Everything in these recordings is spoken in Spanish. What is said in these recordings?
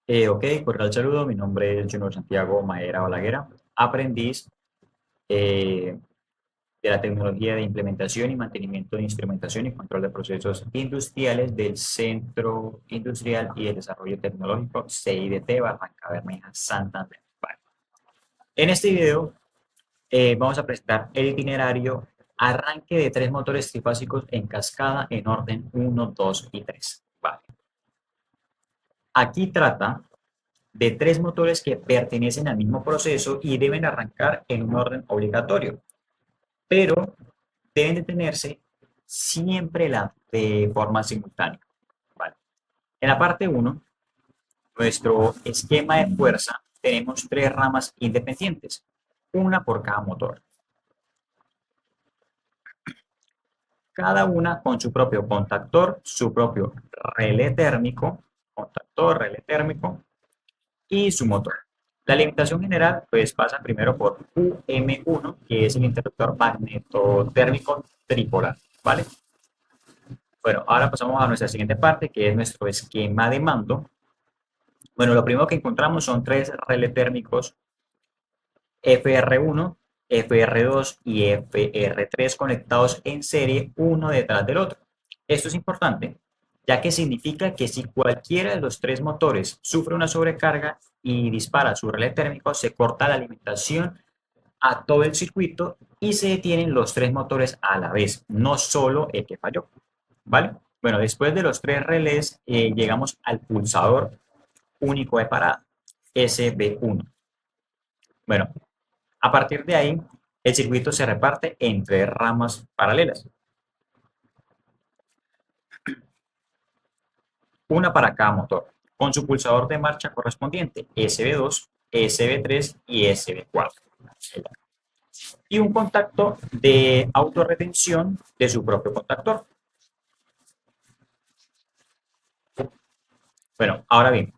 Ok, cordial saludo. Mi nombre es Junior Santiago Maera Balaguera, aprendiz eh, de la tecnología de implementación y mantenimiento de instrumentación y control de procesos industriales del Centro Industrial y de Desarrollo Tecnológico CIDT Barranca Bermeja, Santander. Vale. En este video vamos a presentar el itinerario arranque de tres motores trifásicos en cascada en orden uno, 2 y 3. Vale. Aquí trata de tres motores que pertenecen al mismo proceso y deben arrancar en un orden obligatorio, pero deben detenerse siempre de forma simultánea. Vale. En la parte 1, nuestro esquema de fuerza, tenemos tres ramas independientes, una por cada motor, cada una con su propio contactor, su propio relé térmico, contactor, relé térmico, y su motor. La limitación general pues pasa primero por UM1, que es el interruptor magnetotérmico tripolar, ¿vale? Bueno, ahora pasamos a nuestra siguiente parte, que es nuestro esquema de mando. Bueno, lo primero que encontramos son tres relés térmicos FR1, FR2 y FR3 conectados en serie uno detrás del otro. Esto es importante, ya que significa que si cualquiera de los tres motores sufre una sobrecarga y dispara su relé térmico, se corta la alimentación a todo el circuito y se detienen los tres motores a la vez, no solo el que falló. ¿Vale? Bueno, después de los tres relés, llegamos al pulsador único de parada, SB1. Bueno, a partir de ahí, el circuito se reparte entre ramas paralelas, una para cada motor, con su pulsador de marcha correspondiente, SB2, SB3 y SB4. Y un contacto de autorretención de su propio contactor. Bueno, ahora bien,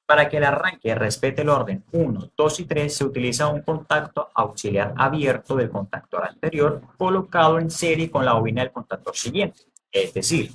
para que el arranque respete el orden 1, 2 y 3, se utiliza un contacto auxiliar abierto del contactor anterior colocado en serie con la bobina del contactor siguiente. Es decir,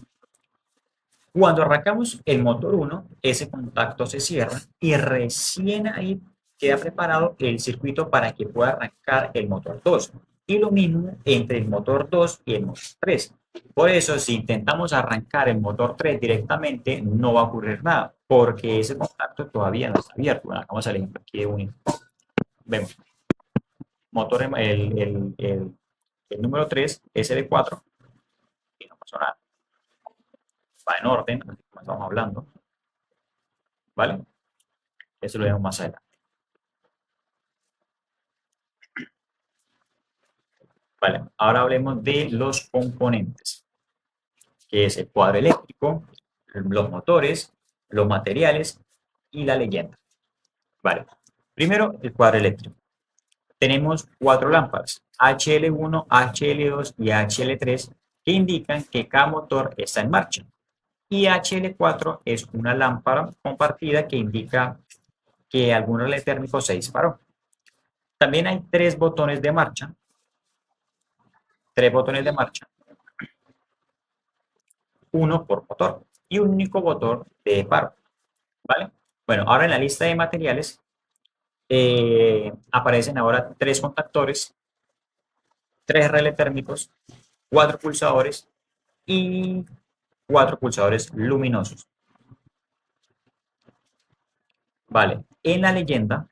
cuando arrancamos el motor 1, ese contacto se cierra y recién ahí queda preparado el circuito para que pueda arrancar el motor 2. Y lo mismo entre el motor 2 y el motor 3. Por eso, si intentamos arrancar el motor 3 directamente, no va a ocurrir nada, porque ese contacto todavía no está abierto. Bueno, vamos al ejemplo aquí de un. Vemos, motor, el número 3, SD4, y no pasó nada. Va en orden, así como estamos hablando, ¿vale? Eso lo vemos más adelante. Vale, ahora hablemos de los componentes, que es el cuadro eléctrico, los motores, los materiales y la leyenda. Vale, primero el cuadro eléctrico. Tenemos cuatro lámparas, HL1, HL2 y HL3, que indican que cada motor está en marcha. Y HL4 es una lámpara compartida que indica que algún relé térmico se disparó. También hay tres botones de marcha, uno por motor y un único botón de paro, ¿vale? Bueno, ahora en la lista de materiales aparecen ahora tres contactores, tres relés térmicos, cuatro pulsadores y cuatro pulsadores luminosos. Vale, en la leyenda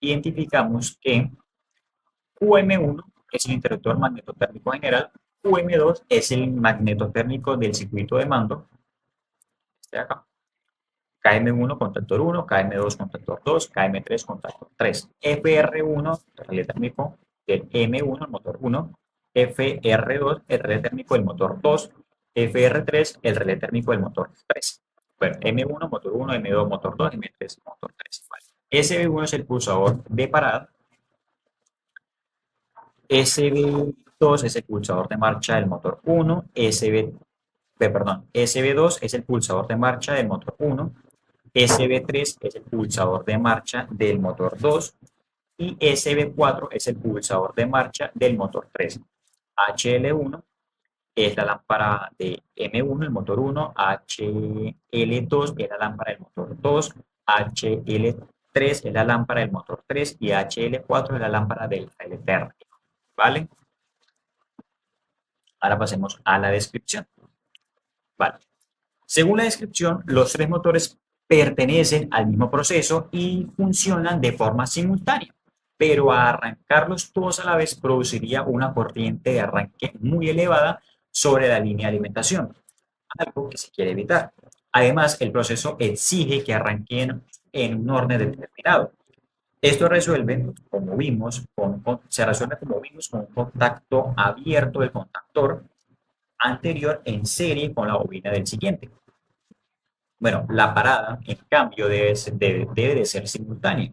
identificamos que QM1 es el interruptor magnetotérmico general, QM2 es el magnetotérmico del circuito de mando, este de acá, KM1 contactor 1, KM2 contactor 2, KM3 contactor 3, FR1 el relé térmico del M1, el motor 1, FR2 el relé térmico del motor 2, FR3 el relé térmico del motor 3. Bueno, M1 motor 1, M2 motor 2, M3 motor 3. Vale. SB1 es el pulsador de parada, SB2 es el pulsador de marcha del motor 1, SB2 es el pulsador de marcha del motor 1, SB3 es el pulsador de marcha del motor 2 y SB4 es el pulsador de marcha del motor 3. HL1 es la lámpara de M1, el motor 1, HL2 es la lámpara del motor 2, HL3 es la lámpara del motor 3 y HL4 es la lámpara del relé térmico, ¿vale? Ahora pasemos a la descripción, ¿vale? Según la descripción, los tres motores pertenecen al mismo proceso y funcionan de forma simultánea, pero a arrancarlos todos a la vez produciría una corriente de arranque muy elevada sobre la línea de alimentación, algo que se quiere evitar. Además, el proceso exige que arranquen en un orden determinado. Esto se resuelve como vimos con un contacto abierto del contactor anterior en serie con la bobina del siguiente. Bueno, la parada, en cambio, debe de ser simultánea,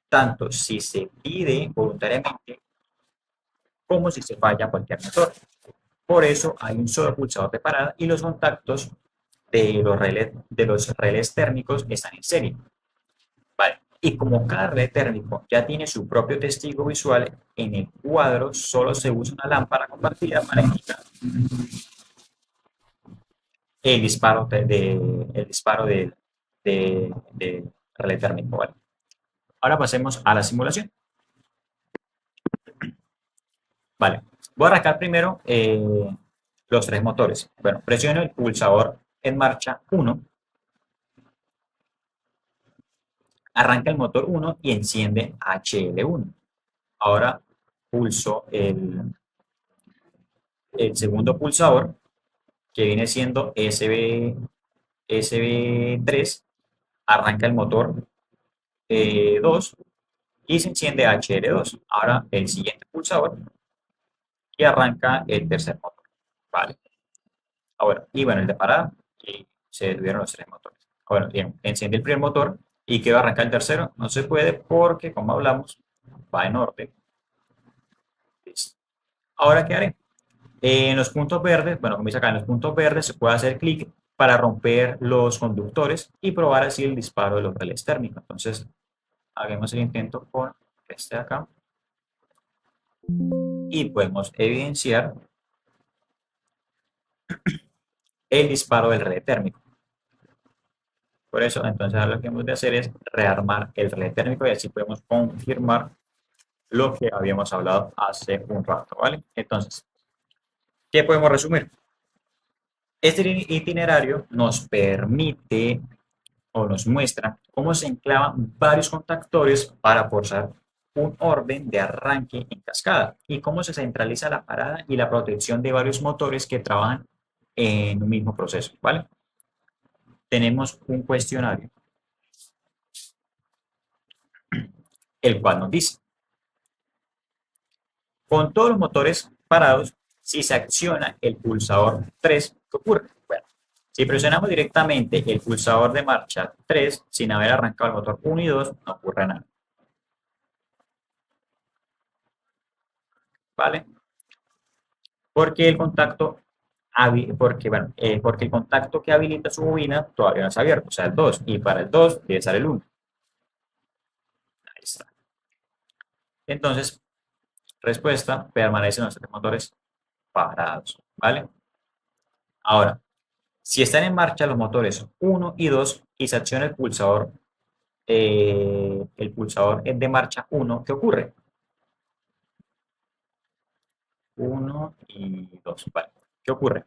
tanto si se pide voluntariamente como si se falla cualquier motor. Por eso hay un solo pulsador de parada y los contactos de los relés térmicos están en serie. Vale. Y como cada relé térmico ya tiene su propio testigo visual, en el cuadro solo se usa una lámpara compartida para indicar el disparo de relé térmico. ¿Vale? Ahora pasemos a la simulación. Vale, voy a arrancar primero los tres motores. Bueno, presiono el pulsador en marcha 1, arranca el motor 1 y enciende HL1. Ahora pulso el segundo pulsador, que viene siendo SB3, arranca el motor 2 y se enciende HL2. Ahora el siguiente pulsador y arranca el tercer motor. Vale. Ahora, y bueno, el de parada y se detuvieron los tres motores. Bueno, bien, enciende el primer motor y quiero arrancar el tercero. No se puede porque, como hablamos, va en orden. Listo. Ahora, ¿qué haré? En los puntos verdes, bueno, como dice acá, en los puntos verdes se puede hacer clic para romper los conductores y probar así el disparo de los relés térmicos. Entonces, hagamos el intento con este de acá y podemos evidenciar el disparo del relé térmico. Por eso, entonces, ahora lo que hemos de hacer es rearmar el relé térmico y así podemos confirmar lo que habíamos hablado hace un rato, ¿vale? Entonces, ¿qué podemos resumir? Este itinerario nos permite o nos muestra cómo se enclavan varios contactores para forzar un orden de arranque en cascada y cómo se centraliza la parada y la protección de varios motores que trabajan en un mismo proceso, ¿vale? Tenemos un cuestionario, el cual nos dice, con todos los motores parados, si se acciona el pulsador 3, ¿qué ocurre? Bueno, si presionamos directamente el pulsador de marcha 3 sin haber arrancado el motor 1 y 2, no ocurre nada. ¿Vale? Porque el contacto, porque el contacto que habilita su bobina todavía no está abierto, o sea, el 2, y para el 2 debe estar el 1. Ahí está. Entonces, respuesta, permanecen los tres motores parados, ¿vale? Ahora, si están en marcha los motores 1 y 2 y se acciona el pulsador es de marcha 1, ¿qué ocurre? 1 y 2, ¿vale? ¿Qué ocurre?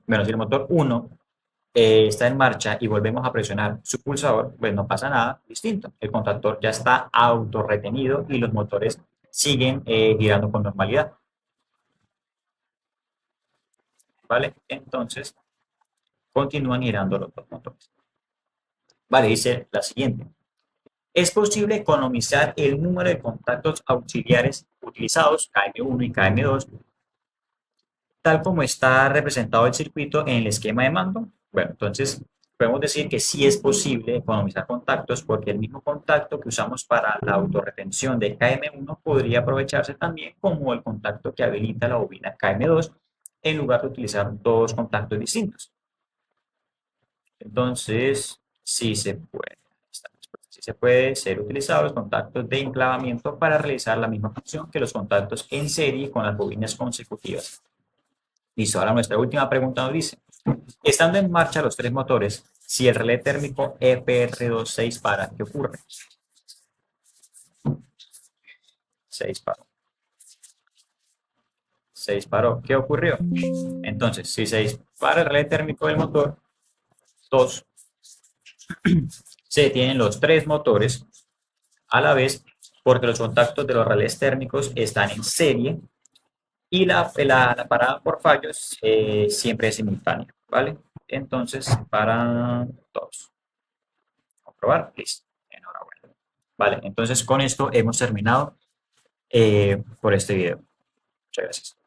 Bueno, si el motor 1 está en marcha y volvemos a presionar su pulsador, pues no pasa nada distinto. El contactor ya está autorretenido y los motores siguen girando con normalidad. ¿Vale? Entonces, continúan girando los dos motores. Vale, dice la siguiente. Es posible economizar el número de contactos auxiliares utilizados, KM1 y KM2, tal como está representado el circuito en el esquema de mando. Bueno, entonces podemos decir que sí es posible economizar contactos porque el mismo contacto que usamos para la autorretención de KM1 podría aprovecharse también como el contacto que habilita la bobina KM2 en lugar de utilizar dos contactos distintos. Entonces, sí se puede. Sí se puede ser utilizado los contactos de enclavamiento para realizar la misma función que los contactos en serie con las bobinas consecutivas. Listo, ahora nuestra última pregunta nos dice, estando en marcha los tres motores, si el relé térmico EPR2 se dispara, ¿qué ocurre? Se disparó. Se disparó. ¿Qué ocurrió? Entonces, si se dispara el relé térmico del motor 2, se detienen los tres motores a la vez porque los contactos de los relés térmicos están en serie y la parada por fallos siempre es simultánea, ¿vale? Entonces, para todos. Comprobar, listo. Enhorabuena. Vale, entonces con esto hemos terminado por este video. Muchas gracias.